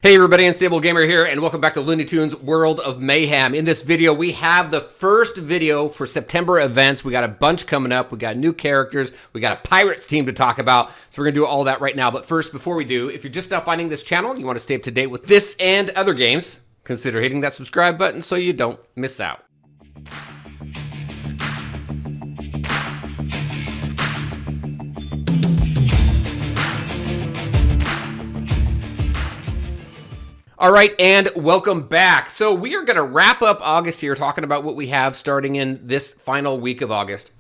Hey everybody, Unstable Gamer here, and welcome back to Looney Tunes World of Mayhem. In this video, we have the first video for September events. We got a bunch coming up. We got new characters. We got a Pirates team to talk about. So we're going to do all that right now. But first, before we do, if you're just now finding this channel and you want to stay up to date with this and other games, consider hitting that subscribe button so you don't miss out. All right, and welcome back. So we are going to wrap up August here, talking about what we have starting in this final week of August.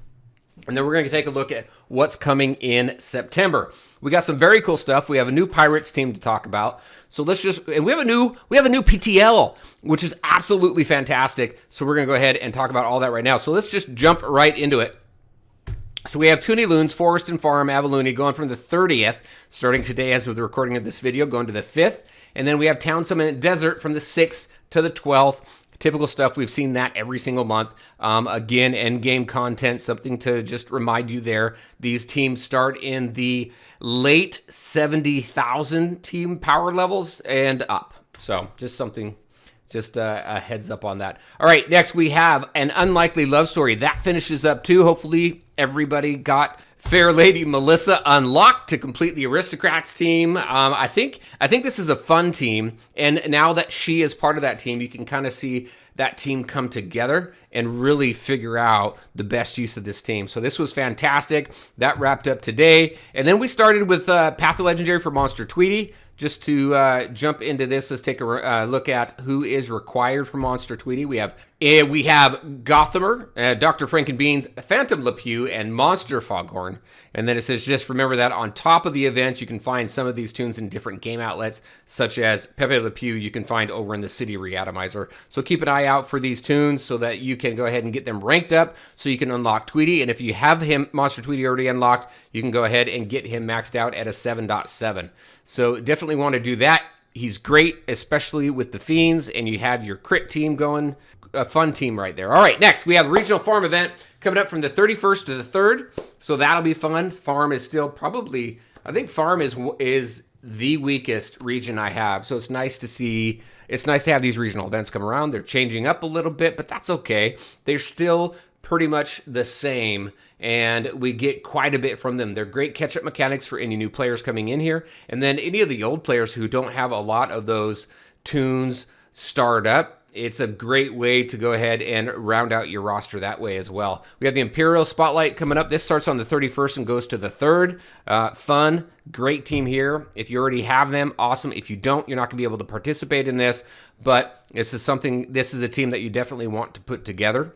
And then we're going to take a look at what's coming in September. We got some very cool stuff. We have a new Pirates team to talk about. So let's just, and we have a new PTL, which is absolutely fantastic. So we're going to go ahead and talk about all that right now. So let's just jump right into it. So we have Toony Loons, Forest and Farm, Looney going from the 30th, starting today as of the recording of this video, going to the 5th. And then we have Town Summit Desert from the 6th to the 12th. Typical stuff. We've seen that every single month. Again, end game content, something to just remind you there. These teams start in the late 70,000 team power levels and up. So just something, just a heads up on that. All right, next we have An Unlikely Love Story. That finishes up too. Hopefully everybody got Fair Lady Melissa unlocked to complete the Aristocrats team. I think this is a fun team, and now that she is part of that team, you can kind of see that team come together and really figure out the best use of this team. So this was fantastic. That wrapped up today, and then we started with Path to Legendary for Monster Tweety. Just to jump into this, let's take a look at who is required for Monster Tweety. We have Gothamer, Dr. Frankenbeans, Phantom LePew, and Monster Foghorn. And then it says, just remember that on top of the event, you can find some of these tunes in different game outlets, such as Pepe Le Pew you can find over in the City Reatomizer. So keep an eye out for these tunes so that you can go ahead and get them ranked up so you can unlock Tweety. And if you have him, Monster Tweety, already unlocked, you can go ahead and get him maxed out at a 7.7. So definitely want to do that. He's great, especially with the Fiends, and you have your crit team going. A fun team right there. All right, next we have the Regional Farm event coming up from the 31st to the 3rd. So that'll be fun. Farm is still probably, I think Farm is the weakest region I have. So it's nice to see, it's nice to have these regional events come around. They're changing up a little bit, but that's okay. They're still pretty much the same, and we get quite a bit from them. They're great catch-up mechanics for any new players coming in here, and then any of the old players who don't have a lot of those tunes starred up. It's a great way to go ahead and round out your roster that way as well. We have the Imperial Spotlight coming up. This starts on the 31st and goes to the 3rd. Fun, great team here. If you already have them, awesome. If you don't, you're not going to be able to participate in this, but this is a team that you definitely want to put together.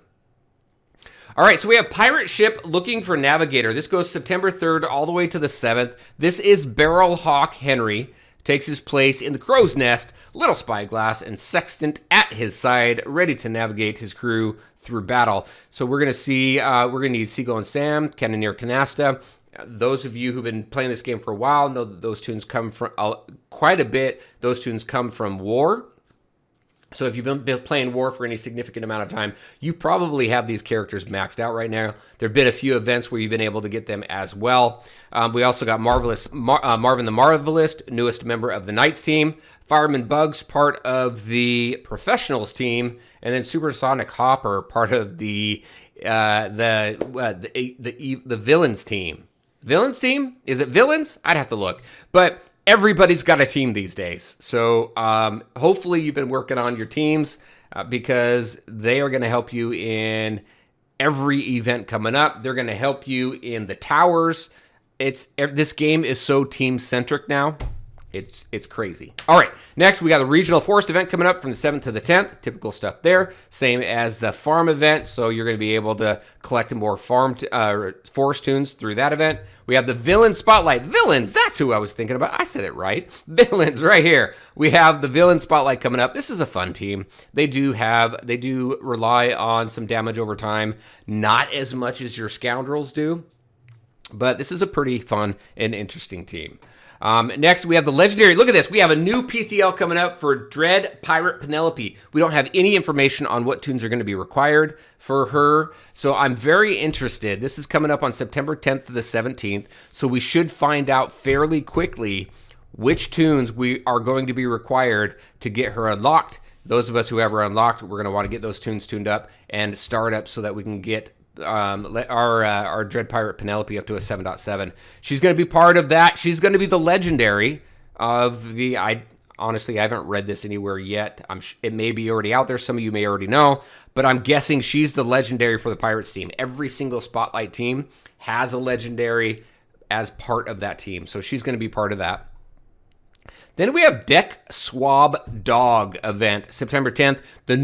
All right, so we have Pirate Ship Looking for Navigator. This goes September 3rd all the way to the 7th. This is Barrel Hawk Henry. Takes his place in the Crow's Nest, Little Spyglass, and Sextant at his side, ready to navigate his crew through battle. So we're going to need Seagull and Sam, Cannoneer Canasta. Those of you who've been playing this game for a while know that those tunes come from quite a bit. Those tunes come from War. So if you've been playing War for any significant amount of time, you probably have these characters maxed out right now. There have been a few events where you've been able to get them as well. We also got Marvin the Marvelous, newest member of the Knights team. Fireman Bugs, part of the Professionals team. And then Supersonic Hopper, part of the Villains team. Villains team? Is it Villains? I'd have to look. But everybody's got a team these days. So hopefully you've been working on your teams because they are going to help you in every event coming up. They're going to help you in the towers. This game is so team-centric now. It's crazy. All right, next we got the Regional Forest event coming up from the 7th to the 10th. Typical stuff there. Same as the farm event, so you're going to be able to collect more forest tunes through that event. We have the Villain Spotlight. Villains, that's who I was thinking about. I said it right. Villains, right here. We have the Villain Spotlight coming up. This is a fun team. They do rely on some damage over time. Not as much as your Scoundrels do, but this is a pretty fun and interesting team. Next, we have the Legendary. Look at this. We have a new PTL coming up for Dread Pirate Penelope. We don't have any information on what tunes are going to be required for her, so I'm very interested. This is coming up on September 10th to the 17th, so we should find out fairly quickly which tunes we are going to be required to get her unlocked. Those of us who have her unlocked, we're going to want to get those tunes tuned up and start up so that we can get our Dread Pirate Penelope up to a 7.7. She's going to be part of that. She's going to be the legendary of the... Honestly, I haven't read this anywhere yet. It may be already out there. Some of you may already know, but I'm guessing she's the legendary for the Pirates team. Every single Spotlight team has a legendary as part of that team, so she's going to be part of that. Then we have Deck Swab Dog event, September 10th. The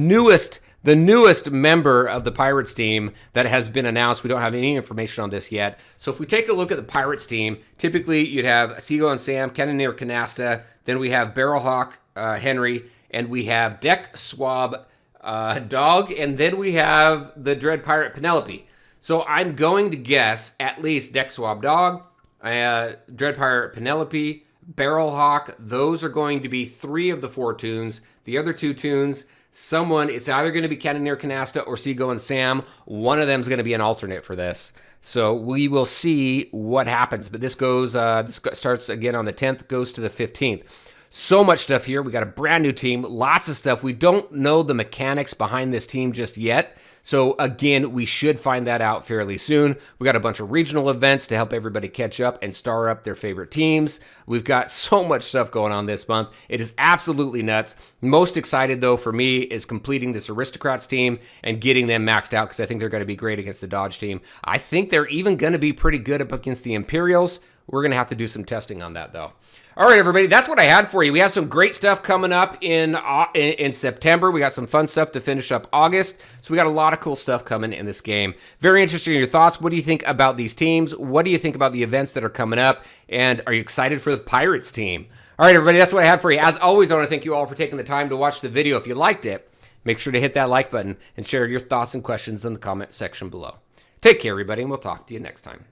newest member of the Pirates team that has been announced. We don't have any information on this yet. So if we take a look at the Pirates team, typically you'd have Seagull and Sam, Cannoneer Canasta, then we have Barrelhawk Henry, and we have Deck Swab Dog, and then we have the Dread Pirate Penelope. So I'm going to guess at least Deck Swab Dog, Dread Pirate Penelope, Barrelhawk. Those are going to be 3 of the 4 tunes. The other 2 tunes, it's either going to be Cannoneer Canasta or Seagull and Sam. One of them is going to be an alternate for this. So we will see what happens. But this starts again on the 10th, goes to the 15th. So much stuff here. We got a brand new team, lots of stuff. We don't know the mechanics behind this team just yet. So again, we should find that out fairly soon. We got a bunch of regional events to help everybody catch up and star up their favorite teams. We've got so much stuff going on this month. It is absolutely nuts. Most excited though for me is completing this Aristocrats team and getting them maxed out because I think they're going to be great against the Dodge team. I think they're even going to be pretty good up against the Imperials. We're going to have to do some testing on that though. All right, everybody, that's what I had for you. We have some great stuff coming up in September. We got some fun stuff to finish up August. So we got a lot of cool stuff coming in this game. Very interesting in your thoughts. What do you think about these teams? What do you think about the events that are coming up? And are you excited for the Pirates team? All right, everybody, that's what I have for you. As always, I want to thank you all for taking the time to watch the video. If you liked it, make sure to hit that like button and share your thoughts and questions in the comment section below. Take care, everybody, and we'll talk to you next time.